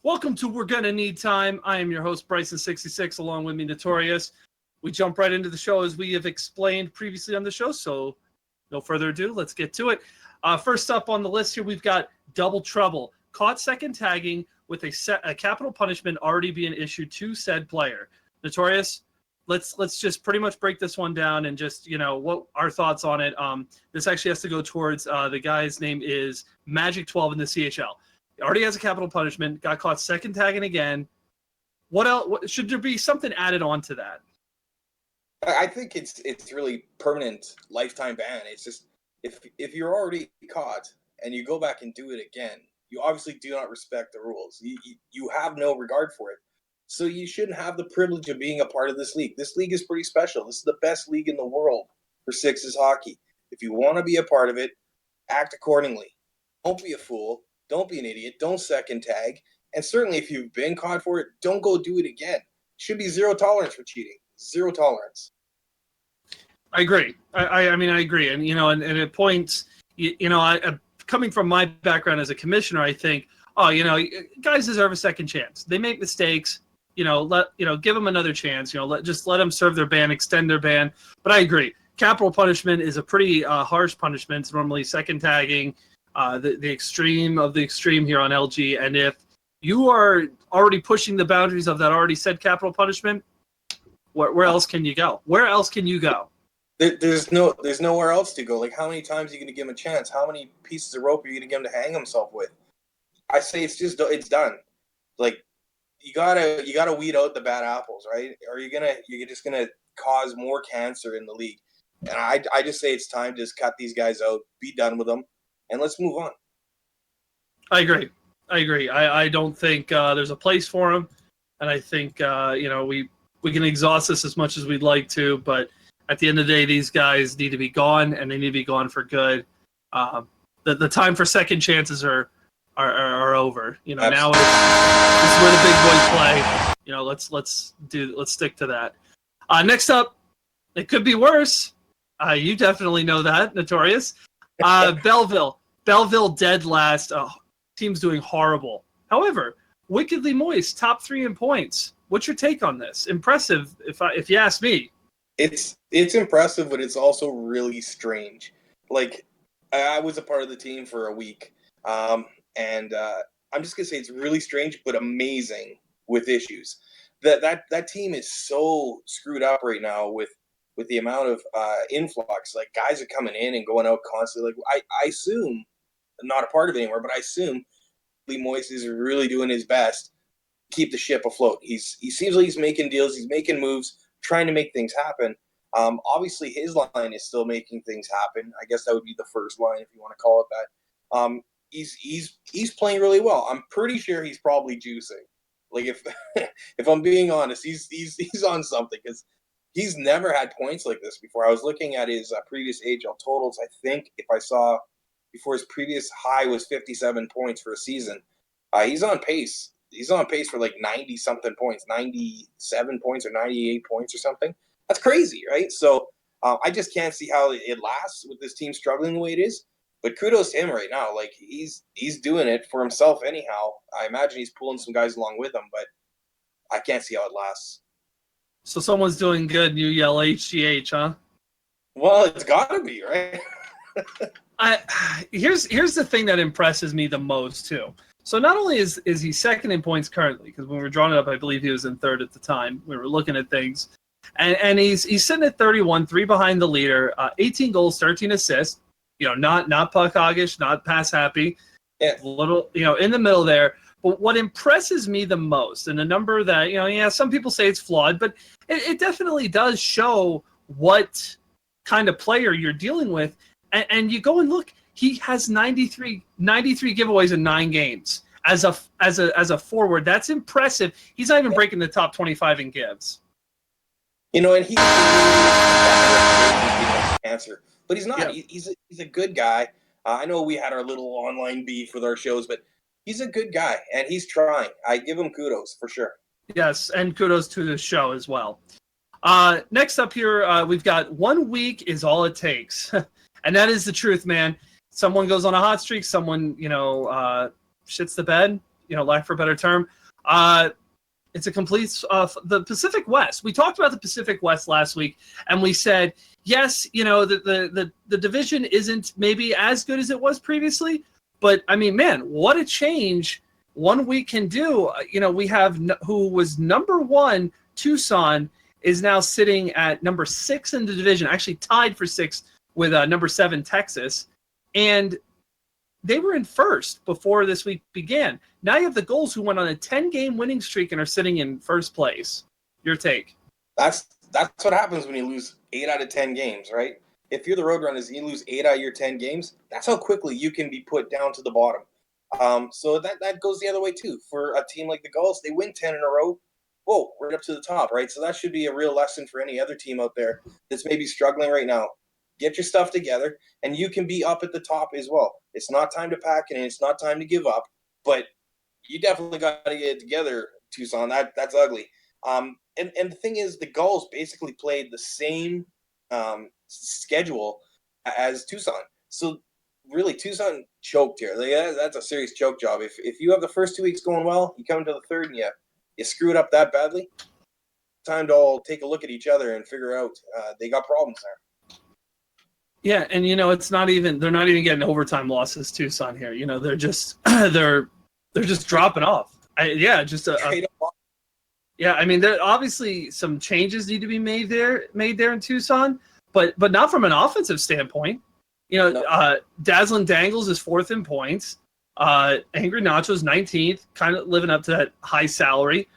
Welcome to We're Gonna Need Time. I am your host, Brisan66, along with me, Notorious. We jump right into the show as we have explained previously on the show, so no further ado, let's get to it. First up on the list here, we've got double trouble. Caught second tagging with a capital punishment already being issued to said player. Notorious, let's just pretty much break this one down and just, what our thoughts on it. This actually has to go towards the guy's name is Magic12 in the CHL. He already has a capital punishment, got caught second tagging again. What else? Should there be something added on to that? I think it's really permanent lifetime ban. It's just if you're already caught and you go back and do it again, you obviously do not respect the rules. You have no regard for it. So you shouldn't have the privilege of being a part of this league. This league is pretty special. This is the best league in the world for sixes hockey. If you want to be a part of it, act accordingly. Don't be a fool. Don't be an idiot. Don't second tag. And certainly if you've been caught for it, don't go do it again. It should be zero tolerance for cheating. Zero tolerance. I agree. I mean, I agree. And, and it points, coming from my background as a commissioner, I think, guys deserve a second chance. They make mistakes, give them another chance, just let them serve their ban, extend their ban. But I agree. Capital punishment is a pretty harsh punishment. It's normally second tagging, the extreme of the extreme here on LG. And if you are already pushing the boundaries of that already said capital punishment, where else can you go? Where else can you go? There's nowhere else to go. Like, how many times are you going to give him a chance? How many pieces of rope are you going to get him to hang himself with? I say it's done. Like, you gotta weed out the bad apples, right? Or you're just gonna cause more cancer in the league. And I just say it's time to just cut these guys out, be done with them, and let's move on. I agree. I don't think there's a place for them, and I think we can exhaust this as much as we'd like to, but at the end of the day, these guys need to be gone, and they need to be gone for good. The time for second chances are over. Absolutely. Now this is where the big boys play. Let's stick to that. Next up, it could be worse. You definitely know that, Notorious. Belleville dead last. Team's doing horrible. However, Wickedly Moist, top 3 in points. What's your take on this? Impressive, if you ask me. It's impressive, but it's also really strange. Like, I was a part of the team for a week, and I'm just gonna say it's really strange, but amazing with issues. That team is so screwed up right now with the amount of influx. Like, guys are coming in and going out constantly. Like, I assume, I'm not a part of it anymore, but I assume Lee Moist is really doing his best to keep the ship afloat. He seems like he's making deals, he's making moves, trying to make things happen. Obviously, his line is still making things happen. I guess that would be the first line, if you want to call it that. He's playing really well. I'm pretty sure he's probably juicing. Like, if I'm being honest, he's on something, because he's never had points like this before. I was looking at his previous AHL totals. I think if I saw before, his previous high was 57 points for a season. He's on pace. He's on pace for like 90-something points, 97 points or 98 points or something. That's crazy, right? So I just can't see how it lasts with this team struggling the way it is. But kudos to him right now. Like, he's doing it for himself anyhow. I imagine he's pulling some guys along with him, but I can't see how it lasts. So someone's doing good and you yell HGH, huh? Well, it's got to be, right? Here's the thing that impresses me the most, too. So not only is he second in points currently, because when we were drawing it up, I believe he was in third at the time. We were looking at things. And he's sitting at 31, 3 behind the leader, 18 goals, 13 assists. Not puck hoggish, not pass happy. Yeah. Little, in the middle there. But what impresses me the most, and a number that, some people say it's flawed, but it definitely does show what kind of player you're dealing with. And you go and look, he has 93 giveaways in 9 games as a forward. That's impressive. He's not even breaking the top 25 in gives. And he's cancer, but he's not. Yeah. He's a good guy. I know we had our little online beef with our shows, but he's a good guy, and he's trying. I give him kudos for sure. Yes, and kudos to the show as well. Next up here, we've got 1 week is all it takes. And that is the truth, man. Someone goes on a hot streak, someone, shits the bed. lack for a better term. It's a complete the Pacific West. We talked about the Pacific West last week, and we said yes, the division isn't maybe as good as it was previously, but I mean, man, what a change 1 week can do. We have who was number 1, Tucson, is now sitting at number 6 in the division, actually tied for 6 with number 7 Texas, and they were in first before this week began. Now you have the Gulls, who went on a 10-game winning streak and are sitting in first place. Your take? That's what happens when you lose 8 out of 10 games, right? If you're the Roadrunners and you lose 8 out of your 10 games, that's how quickly you can be put down to the bottom. So that goes the other way too. For a team like the Gulls, they win 10 in a row. Whoa, right up to the top, right? So that should be a real lesson for any other team out there that's maybe struggling right now. Get your stuff together, and you can be up at the top as well. It's not time to pack, and it's not time to give up, but you definitely got to get it together, Tucson. That's ugly. And the thing is, the Gulls basically played the same schedule as Tucson. So really, Tucson choked here. That's a serious choke job. If you have the first 2 weeks going well, you come to the third and you screw it up that badly, time to all take a look at each other and figure out they got problems there. Yeah, and they're not even getting overtime losses, Tucson here. They're just they're just dropping off. Yeah, I mean, there obviously some changes need to be made there in Tucson, but not from an offensive standpoint. No. Dazzling Dangles is 4th in points. Angry Nacho's 19th, kind of living up to that high salary.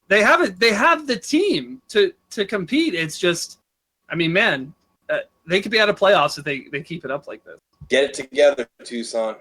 They have the team to compete. It's just, I mean, man, they could be out of playoffs if they keep it up like this. Get it together, Tucson.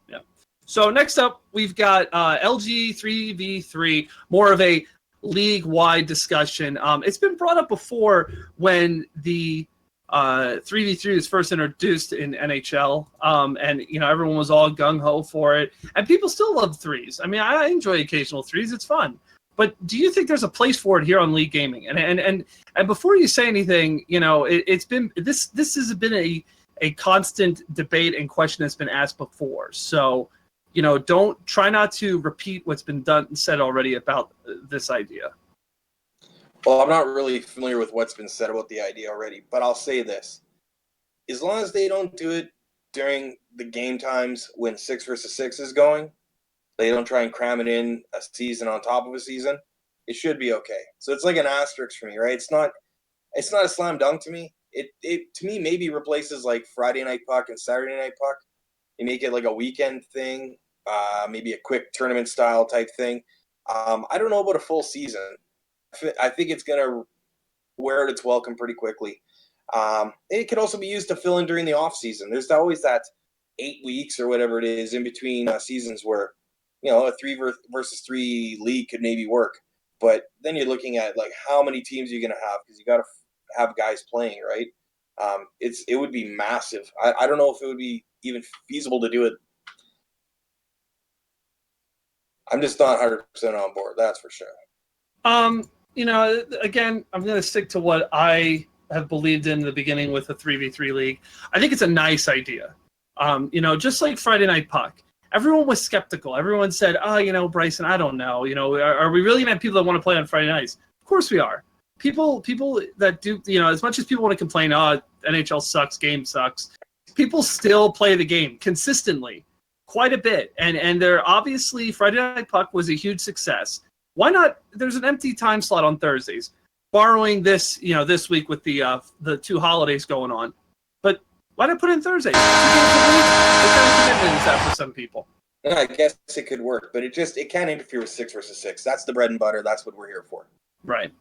Yeah. So next up, we've got LG 3v3, more of a league-wide discussion. It's been brought up before when the 3v3 was first introduced in NHL, and everyone was all gung-ho for it, and people still love threes. I mean, I enjoy occasional threes. It's fun. But do you think there's a place for it here on League Gaming? And before you say anything, it's been this has been a constant debate and question that's been asked before. So, don't try not to repeat what's been said already about this idea. Well, I'm not really familiar with what's been said about the idea already, but I'll say this. As long as they don't do it during the game times when 6 versus 6 is going, they don't try and cram it in a season on top of a season, it should be okay. So it's like an asterisk for me, right? It's not a slam dunk to me. It to me maybe replaces like Friday Night Puck and Saturday Night Puck. You make it like a weekend thing, maybe a quick tournament style type thing. I don't know about a full season. I think it's going to wear out its welcome pretty quickly. It could also be used to fill in during the off season. There's always that 8 weeks or whatever it is in between seasons where a 3 versus 3 league could maybe work. But then you're looking at like how many teams you're going to have, because you got to have guys playing, right? It would be massive. I don't know if it would be even feasible to do it. I'm just not 100% on board. That's for sure. Again, I'm going to stick to what I have believed in the beginning with the 3v3 league. I think it's a nice idea. Just like Friday Night Puck. Everyone was skeptical. Everyone said, Bryson, I don't know. Are we really going to have people that want to play on Friday nights? Of course we are. People that do, as much as people want to complain, NHL sucks, game sucks, people still play the game consistently quite a bit. And they're obviously, Friday Night Puck was a huge success. Why not? There's an empty time slot on Thursdays, borrowing this, this week with the 2 holidays going on. But why not put in Thursdays? 2 games a week? What kind of commitment is that for some people? I guess it could work, but it can't interfere with 6 versus 6. That's the bread and butter. That's what we're here for. Right.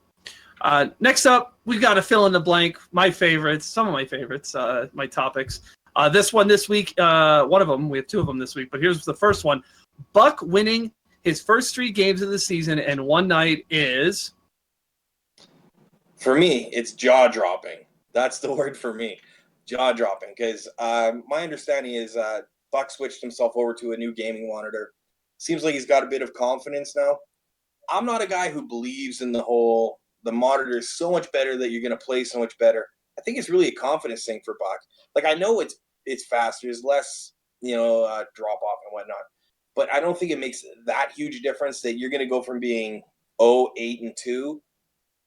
Next up, we've got to fill in the blank. My favorites, some of my favorites, my topics. This week, one of them, we have 2 of them this week, but here's the first one. Buck winning his first 3 games of the season in one night is? For me, it's jaw-dropping. That's the word for me. Jaw-dropping, because my understanding is Buck switched himself over to a new gaming monitor. Seems like he's got a bit of confidence now. I'm not a guy who believes in the monitor is so much better that you're going to play so much better. I think it's really a confidence thing for Buck. Like, I know it's faster, there's less drop off and whatnot. But I don't think it makes that huge difference that you're going to go from being 0-8-2,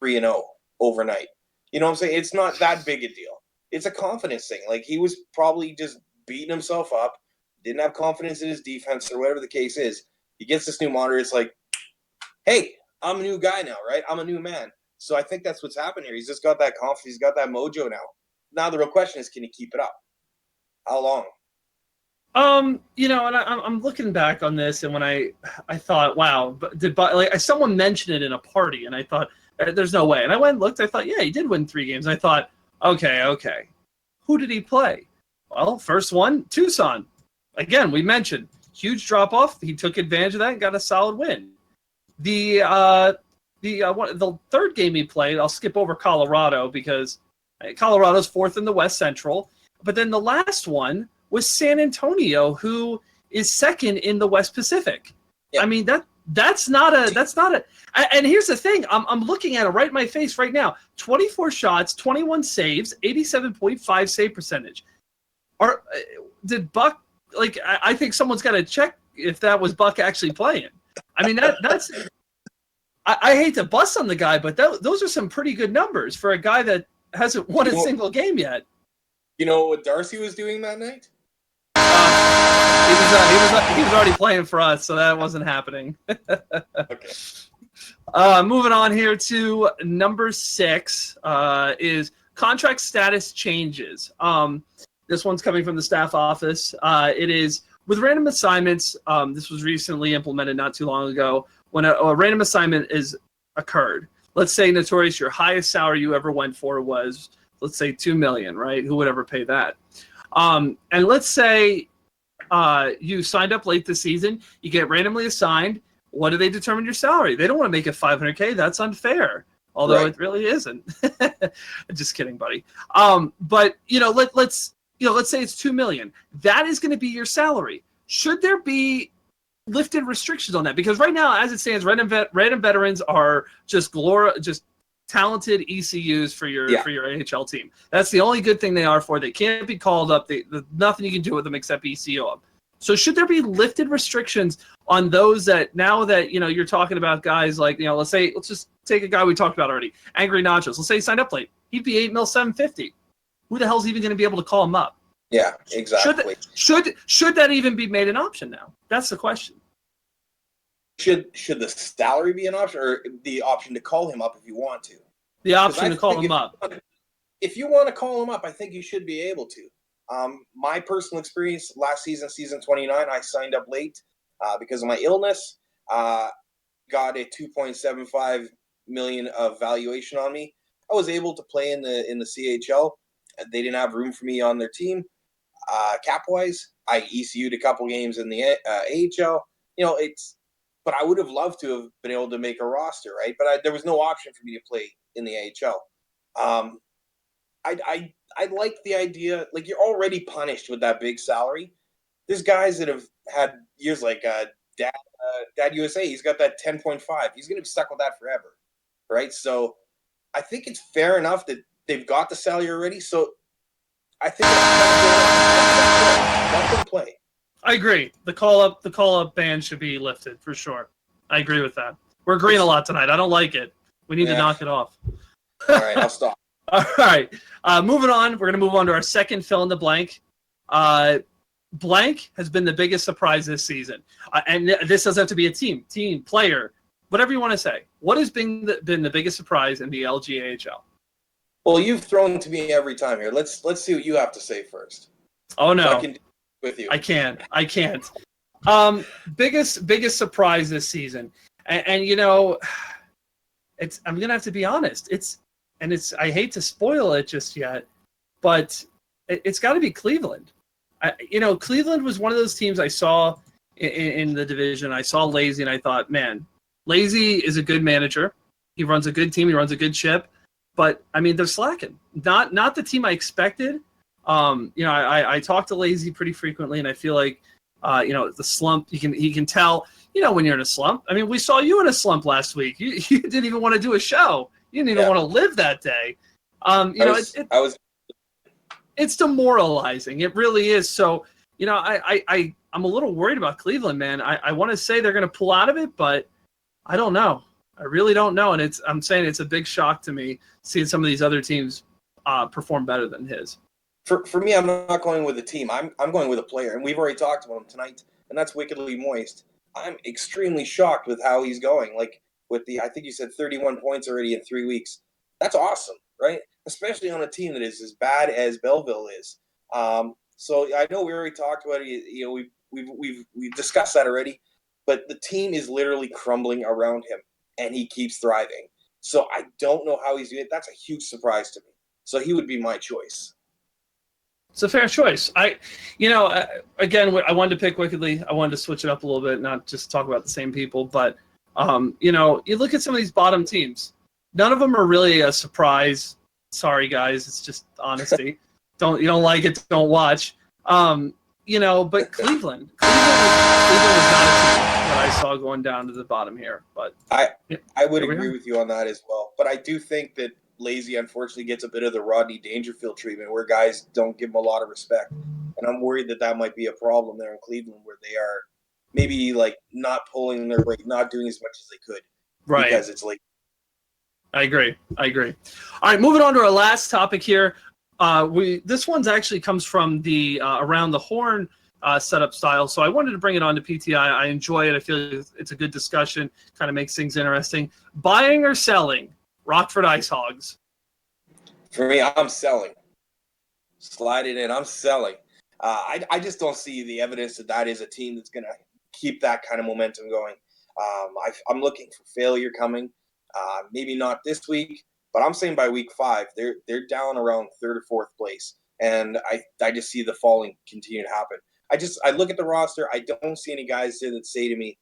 3-0 overnight. You know what I'm saying? It's not that big a deal. It's a confidence thing. Like, he was probably just beating himself up, didn't have confidence in his defense or whatever the case is. He gets this new monitor. It's like, hey, I'm a new guy now, right? I'm a new man. So I think that's what's happened here. He's just got that confidence. He's got that mojo now. Now the real question is, can he keep it up? How long? And I'm looking back on this, and when I thought, wow, but someone mentioned it in a party, and I thought, there's no way. And I went and looked. I thought, yeah, he did win 3 games. I thought, okay, who did he play? Well, first one, Tucson. Again, we mentioned huge drop off. He took advantage of that and got a solid win. The third game he played, I'll skip over Colorado because Colorado's 4th in the West Central. But then the last one was San Antonio, who is 2nd in the West Pacific. Yep. I mean, that's not a. And here's the thing: I'm looking at it right in my face right now. 24 shots, 21 saves, 87.5 save percentage. Did Buck? Like, I think someone's got to check if that was Buck actually playing. I mean, that's. I hate to bust on the guy, but those are some pretty good numbers for a guy that hasn't won a single game yet. You know what Darcy was doing that night? He was already playing for us, so that wasn't happening. Okay. Moving on here to number 6 is contract status changes. This one's coming from the staff office. It is with random assignments. This was recently implemented not too long ago. When a random assignment is occurred, let's say, Notorious, your highest salary you ever went for was, let's say, $2 million, right? Who would ever pay that? And let's say you signed up late this season. You get randomly assigned. What do they determine your salary? They don't want to make it $500K. That's unfair. Although It really isn't. Just kidding, buddy. But let's say it's $2 million. That is going to be your salary. Should there be lifted restrictions on that? Because right now, as it stands, random veterans are just talented ECUs for your AHL team. That's the only good thing they are for. They can't be called up. Nothing you can do with them except ECU them. So should there be lifted restrictions on those that, now that you're talking about guys like, let's just take a guy we talked about already, Angry Nachos. Let's say he signed up late. He'd be $8,750,000. Who the hell's even going to be able to call him up? Yeah, exactly. Should that even be made an option now? That's the question. Should the salary be an option, or the option to call him up if you want to? The option to call him up. If you want to call him up, I think you should be able to. My personal experience last season, season 29, I signed up late because of my illness. Got a $2.75 million of valuation on me. I was able to play in the CHL. They didn't have room for me on their team. Cap-wise, I ECU'd a couple games in the AHL. But I would have loved to have been able to make a roster, right? But there was no option for me to play in the AHL. I like the idea. Like, you're already punished with that big salary. There's guys that have had years like Dad USA. He's got that 10.5. He's going to be stuck with that forever, right? So I think it's fair enough that they've got the salary already. So I think let them play. I agree. The call up ban should be lifted for sure. I agree with that. We're agreeing a lot tonight. I don't like it. We need to knock it off. All right, I'll stop. All right. Moving on. We're going to move on to our second fill in the blank. Blank has been the biggest surprise this season. And this doesn't have to be a team, player, whatever you want to say. What has been the biggest surprise in the LGAHL? Well, you've thrown to me every time here. Let's see what you have to say first. Oh, no. So I can with you. I can't. Biggest surprise this season. And I'm going to have to be honest. I hate to spoil it just yet, but it's got to be Cleveland. Cleveland was one of those teams I saw in the division. I saw Lazy, and I thought, man, Lazy is a good manager. He runs a good team. He runs a good ship. But, I mean, they're slacking. Not the team I expected. I talk to Lazy pretty frequently, and I feel like, the slump, he can tell, when you're in a slump. I mean, we saw you in a slump last week. You didn't even want to do a show. You didn't even want to live that day. It's demoralizing. It really is. So, I'm a little worried about Cleveland, man. I want to say they're going to pull out of it, but I don't know. I really don't know, and I'm saying it's a big shock to me seeing some of these other teams perform better than his. For me, I'm not going with a team. I'm going with a player, and we've already talked about him tonight, and that's Wickedly Moist. I'm extremely shocked with how he's going. Like with I think you said 31 points already in 3 weeks. That's awesome, right? Especially on a team that is as bad as Belleville is. So I know we already talked about it. We've discussed that already, but the team is literally crumbling around him, and he keeps thriving. So I don't know how he's doing it. That's a huge surprise to me. So he would be my choice. It's a fair choice. Again, I wanted to pick Wickedly. I wanted to switch it up a little bit, not just talk about the same people. But, you look at some of these bottom teams. None of them are really a surprise. Sorry, guys. It's just honesty. You don't like it, don't watch. But Cleveland was not a team that I saw going down to the bottom here. But I would agree with you on that as well. But I do think that Lazy unfortunately gets a bit of the Rodney Dangerfield treatment where guys don't give him a lot of respect. And I'm worried that might be a problem there in Cleveland where they are maybe like not pulling their weight, not doing as much as they could. Right. Because it's like. I agree. All right, moving on to our last topic here. This one's actually comes from the Around the Horn setup style. So I wanted to bring it on to PTI. I enjoy it. I feel it's a good discussion, kind of makes things interesting. Buying or selling Rockford Ice Hogs? For me, I'm selling. Slide it in. I'm selling. I just don't see the evidence that is a team that's going to keep that kind of momentum going. I'm looking for failure coming. Maybe not this week, but I'm saying by week 5, they're down around 3rd or 4th place, and I just see the falling continue to happen. I look at the roster. I don't see any guys there that say to me,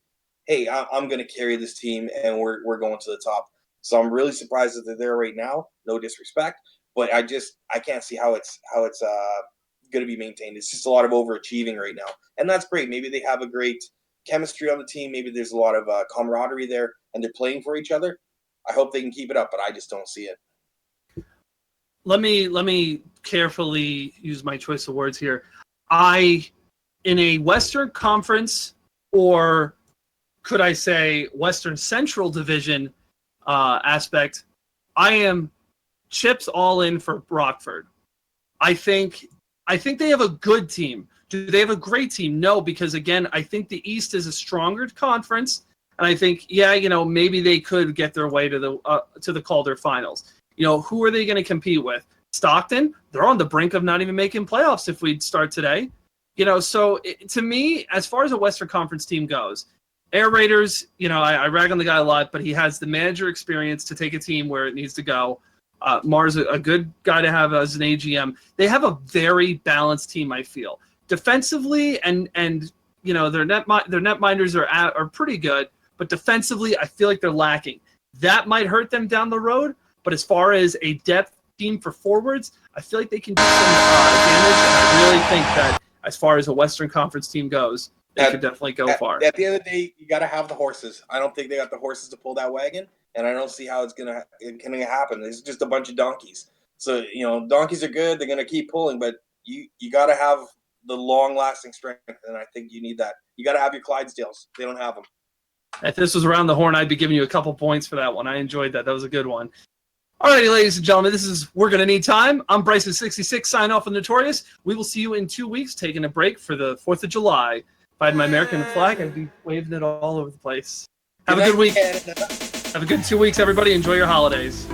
"Hey, I'm going to carry this team, and we're going to the top." So I'm really surprised that they're there right now. No disrespect, but I can't see how it's going to be maintained. It's just a lot of overachieving right now, and that's great. Maybe they have a great chemistry on the team. Maybe there's a lot of camaraderie there, and they're playing for each other. I hope they can keep it up, but I just don't see it. Let me carefully use my choice of words here. In a Western Conference, or could I say Western Central Division aspect, I am chips all in for Rockford. I think they have a good team. Do they have a great team? No, because again, I think the East is a stronger conference, and I think maybe they could get their way to the Calder Finals. Who are they going to compete with? Stockton? They're on the brink of not even making playoffs if we'd start today. So to me, as far as a Western Conference team goes, Air Raiders, I rag on the guy a lot, but he has the manager experience to take a team where it needs to go. Mar's a good guy to have as an AGM. They have a very balanced team, I feel. Defensively and their net minders are pretty good, but defensively, I feel like they're lacking. That might hurt them down the road, but as far as a depth team for forwards, I feel like they can do some damage, and I really think that as far as a Western Conference team goes, they could definitely go far. At the end of the day, you got to have the horses. I don't think they got the horses to pull that wagon, and I don't see how it's gonna happen. It's just a bunch of donkeys. So donkeys are good; they're gonna keep pulling, but you got to have the long-lasting strength, and I think you need that. You got to have your Clydesdales. They don't have them. If this was Around the Horn, I'd be giving you a couple points for that one. I enjoyed that. That was a good one. All righty, ladies and gentlemen, this is We're Gonna Need Time. I'm Brisan66, sign off on Notorious. We will see you in 2 weeks, taking a break for the 4th of July. If I had my American flag, I'd be waving it all over the place. Have a good week. Have a good 2 weeks, everybody. Enjoy your holidays.